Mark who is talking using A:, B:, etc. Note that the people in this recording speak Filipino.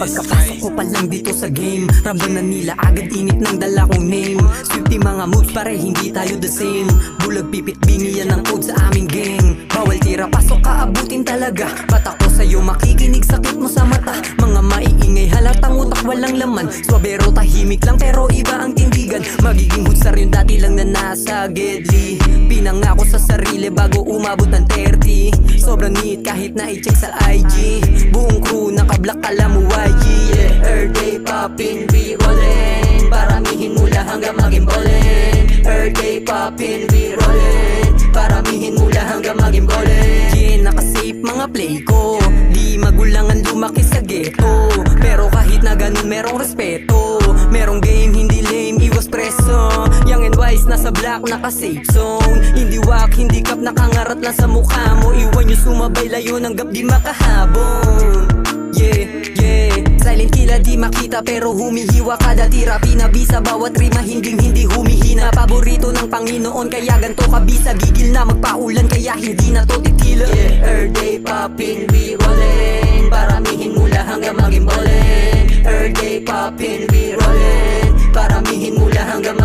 A: Pagkapasok ko pa lang dito sa game, ramdam na nila agad init ng dala kong name. Swifty mga moves pare hindi tayo the same. Bulag pipit bingi yan ang code sa aming gang. Bawal tira pasok kaabutin talaga. Ba't ako sa'yo makikinig sakit mo sa mata. Mga maiingay halatang utak walang laman. Swabero tahimik lang pero iba ang tindigan. Magiging hudsar yung dati lang na nasa gedli. Pinangako sa sarili bago umabot ng 30. Sobrang neat kahit na i-check sa IG. Buong crew nakablock alam mo YG. Yeah, everyday poppin', we rollin'. Paramihin mula hanggang maging ballin'. Everyday poppin', we rollin'. Paramihin mula hanggang maging ballin'. Yeah, nakasave mga play ko. Di magulangan lumaki sa ghetto. Pero kahit na ganun merong respeto. Merong game hindi lame, iwas preso. Young and wise nasa black naka-safe zone. Hindi wak, hindi kap nakangarat lang sa mukha mo. Iwan nyo sumabay layo ng gap di makahabon. Yeah, yeah. Silent killer di makita pero humihiwa kada tira. Pinabisa bawat rima hindi humihina. Paborito ng Panginoon kaya ganto kabisa. Gigil na magpaulan kaya hindi na to titila. Yeah, everyday poppin', we rollin'. Paramihin mula hanggang maging ballin'. Everyday poppin', we rollin'. Paramihin mula hanggang